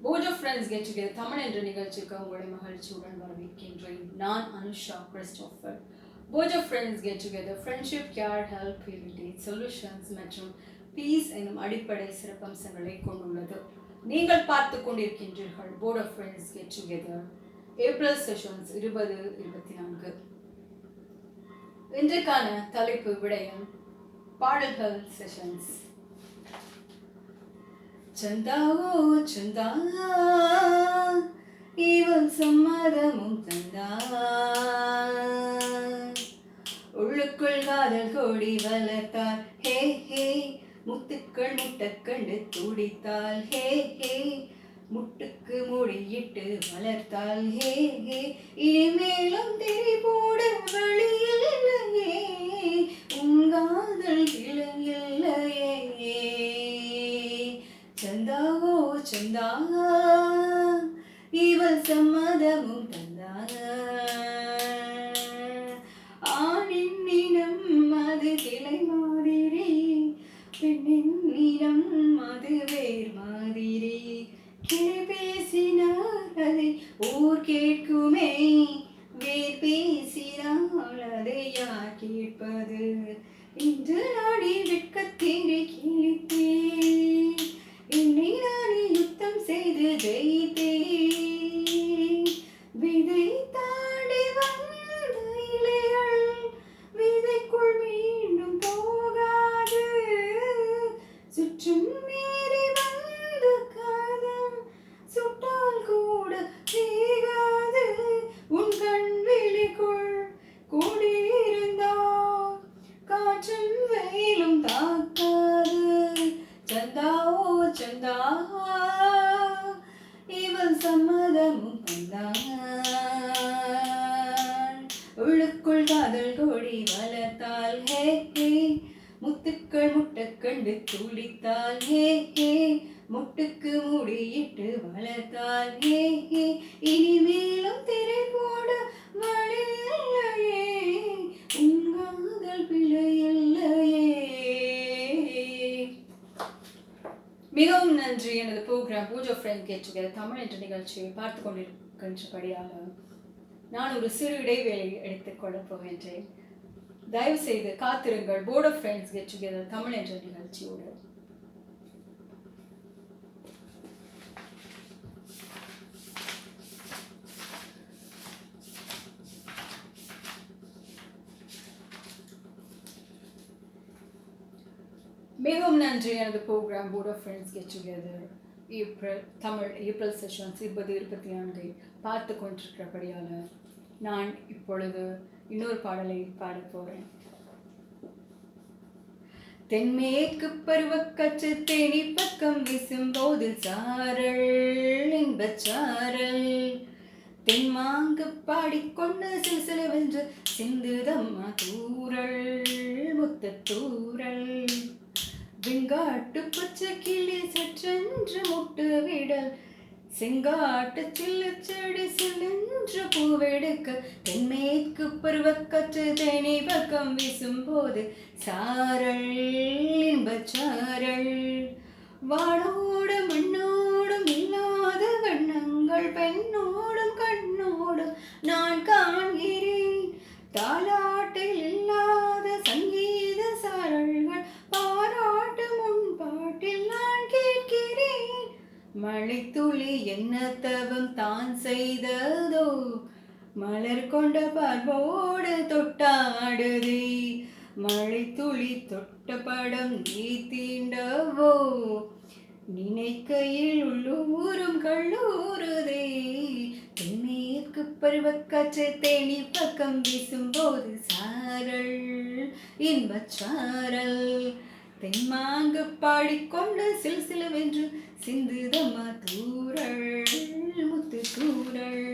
போஜோ friends get together Tamil என்ற நிகழ்ச்சிக்கு உங்களை மகிழ்ச்சியுடன் வரவேற்கின்றேன். நான் அனுஷா கிறிஸ்டோஃபர். போஜோ friends get together friendship, care, help, humility, solutions மற்றும் பீஸ் என்னும் அடிப்படை சிறப்பம்சங்களை கொண்டுள்ளது. நீங்கள் பார்த்து கொண்டிருக்கின்றீர்கள் board of friends get together April sessions 2024. இன்றைக்கான தலைப்பு விடயம் பாடல்கள் செஷன்ஸ். சந்தாவோ சந்தா இவன் சம்மதமும் தந்தா, உள்ளுக்குள் காதல் கோடி வளர்த்தாள் ஹே ஹே, முத்துக்கள் முட்டக்கண்டு துடித்தாள் ஹே ஹே, முட்டுக்கு முடியிட்டு வளர்த்தாள் ஹே ஹே, இனிமேலும் திரி போட வழியில்லையே, உங்காதல் கிளையில்லையே. சந்தாவோ சந்தா இவள் சம்மதமும் தந்தா, ஆணின் நிறம் அது கிளை மாதிரி, பெண்ணின் நிறம் அது வேர் மாதிரி, கிளை பேசினார் அதை ஊர் கேட்குமே, வேர் பேசினால் அதை யார் கேட்பது, இன்று நாடி வெட்கத்தீரை கிழித்தேன், என்னை நானே யுத்தம் செய்து ஜெயித்தேன், விதை தாண்டி வந்த இலைகள் விதைக்குள் மீண்டும் போகாது, சுற்றும் மீறி வந்த காதம் சுட்டால் கூட தீராது, உன் கண் விழிக்குள் கூடியிருந்தால் காற்றும் வெயிலும் தாக்காது. சந்தாவோ சந்தா இவன் சம்மதமும் தந்தான், உள்ளுக்குள் காதல் கோடி வளர்த்தாள் ஹே ஹே, முத்துக்கள் முட்டக்கண்டு துடித்தாள் ஹே ஹே, முட்டுக்கு முடியிட்டு வளர்த்தாள் ஹே ஹே, இனிமேலும் திரை போட வழியில்லையே, உங்காதல் பிழையில்லையே. மிகவும் நன்றி. எனது ப்ரோக்ராம் பூஜோ ஃப்ரெண்ட் கெட் டுகெதர் தமிழ் என்ற நிகழ்ச்சியை பார்த்து கொண்டிருக்கின்றபடியாக நான் ஒரு சிறு இடைவேளை எடுத்துக்கொள்ளப் போகின்றேன். தயவு செய்து காத்திருங்கள் board of friends get together Tamil என்ற நிகழ்ச்சியோடு. மிகவும் நன்றி. எனது program board of friends get together April sessions 2024 பார்த்து கொண்டிருக்கிறபடியால் நான் இப்பொழுது இன்னொரு பாடலை பாடப் போகிறேன். தென்மேற்கு பருவக்காற்று தேனி பக்கம் வீசும்போது சாரல் இன்பச்சாரல், தென்மாங்கு பாடிக்கொண்டு சிலசிலவென்று சிந்துதம்மா தூரல் முத்தத்தூரல், வெங்காட்டு பச்சை கிளி சற்றென்று முட்டு விடல், செங்காட்டு சில்லு செடி சில்லென்று பூவெடுக்க, தென்மேற்கு பருவக்காற்று தேனி பக்கம் வீசும்போது சாரல் இன்பச்சாரல், வானோடும் மண்ணோடும் இல்லாத வண்ணங்கள் பெண்ணோடும் கண்ணோடும் நான் காண்கிறேன், தாலாட்டில் இல்லாத சங்கீத சாரல்கள் பாராட்டு முன்பாட்டில் நான் கேட்கிறேன், மழைத்துளி என்ன தவம் தான் செய்ததோ, மலர் கொண்ட பார்வோடு தொட்டாடுதே, மழைத்துளி தொட்ட படம் நீ தீண்டவோ, நினைக்கையில் உள்ளூரும் கல்லூருதே, தென்மேற்கு பருவக்காற்று தேனி பக்கம் வீசும்போது சாரல் இன்பச்சாரல், தென்மாங்கு பாடிக்கொண்டு சிலசிலவென்று சிந்துதம்மா தூரல் முத்து தூரல்,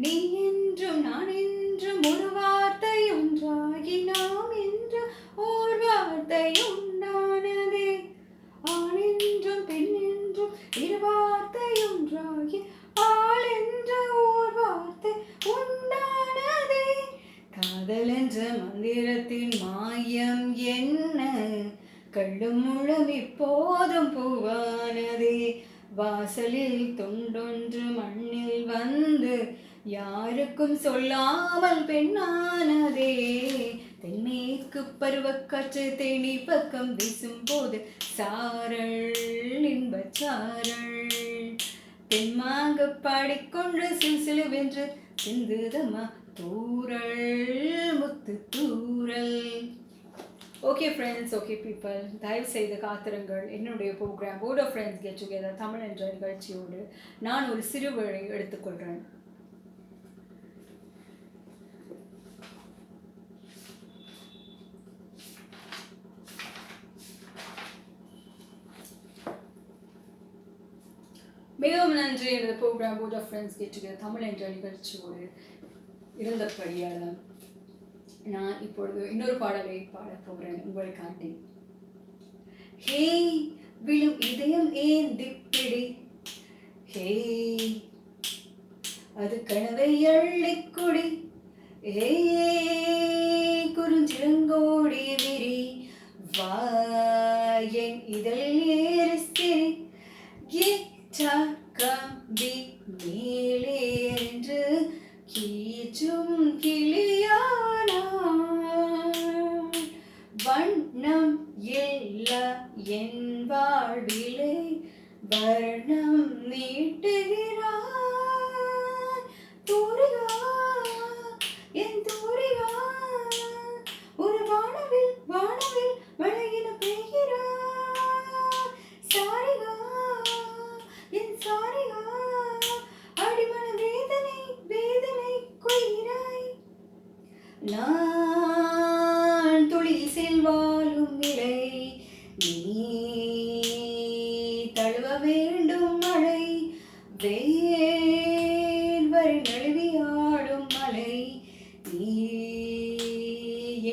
நீ என்றும் நான் என்றும் ஒரு வார்த்தை ஒன்றாகி நாம் என்று ஓர் வார்த்தை உண்டானதே, ஆண் என்றும் பெண் என்றும் இரு வார்த்தை ஒன்றாகி ஆள் என்ற ஓர் வார்த்தை உண்டானதே, காதல் என்ற மந்திரத்தின் மாயம் என்ன, கள்ளும் முழம் இப்போதும் பூவானதே, வாசலில் தொண்டொன்று மண்ணில் வந்து யாருக்கும் சொல்லாமல் பெண்ணானதே. தென்மேற்கு பருவக்காற்று தேனி பக்கம் வீசும் போது சாரல் இன்பச்சாரல் தென்மாங்க பாடிக்கொண்டு சிலுவென்று சிந்துதமா தூரல் முத்து தூரல். ஓகே ஃப்ரெண்ட்ஸ், ஓகே பீப்பிள், தயவு செய்து காத்திருங்கள். என்னுடைய program board of friends get together Tamil என்ற நிகழ்ச்சியோடு நான் ஒரு சிறு வழி எடுத்துக்கொள்கிறேன். மிகவும் நன்றி. எனது program board of friends get together Tamil என்ற நிகழ்ச்சியோடு இருந்தபடியால் நான் இப்பொழுது இன்னொரு பாடலை பாடப் போகிறேன் உங்களுக்காண்டி. ஹே விழும் இதயம் ஏன் திப்பிடி, ஹே அது கனவை அள்ளிக்குடி, ஹே குறிஞ்சிலங்கோடி விரி வா என் இதழில் ஏறிஸ்திரி கிட்டார் கம்பி மேலே என்று கீச்சும் கிளியானா வண்ணம் எல்லா என் வாழ்விலே வர்ணம் நீட்டுகிறாய். தூரிகா என் தூரிகா ஒரு வானவில் வானவில் மழையின பெய்கிறாய். சாரிகா என் சாரிகா அடிமன வேதனை வேதனை கொய்கிறாய். நான் துளி செல்வாலும் இலை நீ தழுவ வேண்டும் மழை வேல் வரை நழுவியாடும் மலை நீ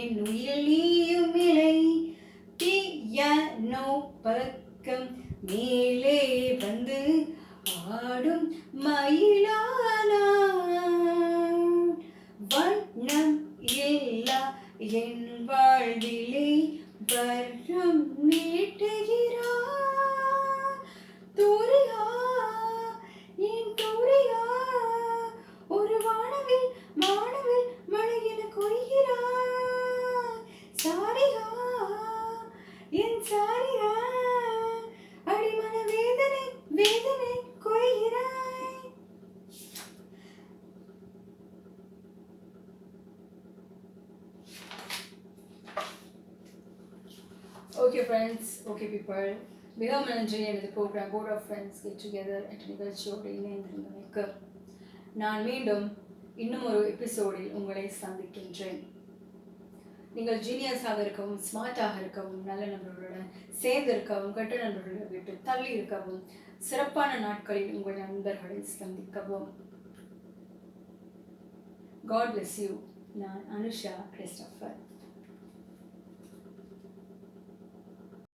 என் உயிரில் நீயும் இலை. பியானோ பக்கம் மேலே வந்து ஆடும் மயிலானா வண்ணம் இல்லா என் வாழ்விலே வர்ணம் நீட்டுகிறாய். தூரிகா என் தூரிகா ஒரு வானவில் வானவில் மழையின கொய்கிறாய். சாரிகா என் சாரிகா அடிமன வேதனை வேதனை கொய்கிறாய். ஓகே ஃப்ரெண்ட்ஸ், ஓகே பீப்பிள், மிகவும் நன்றி. எனது program board of friends get together என்ற நிகழ்ச்சியோடு இணைந்திருந்தமைக்கு. நான் மீண்டும் இன்னும் ஒரு எபிசோடில் உங்களை சந்திக்கின்றேன். நீங்கள் ஜீனியஸாக இருக்கவும், ஸ்மார்ட்டாக இருக்கவும், நல்ல நண்பர்களுடன் சேர்ந்து இருக்கவும், கெட்ட நண்பர்களை விட்டு தள்ளி இருக்கவும், சிறப்பான நாட்களில் உங்கள் நண்பர்களை சந்திக்கவும். God bless you. நான் அனுஷா கிறிஸ்டோபர்.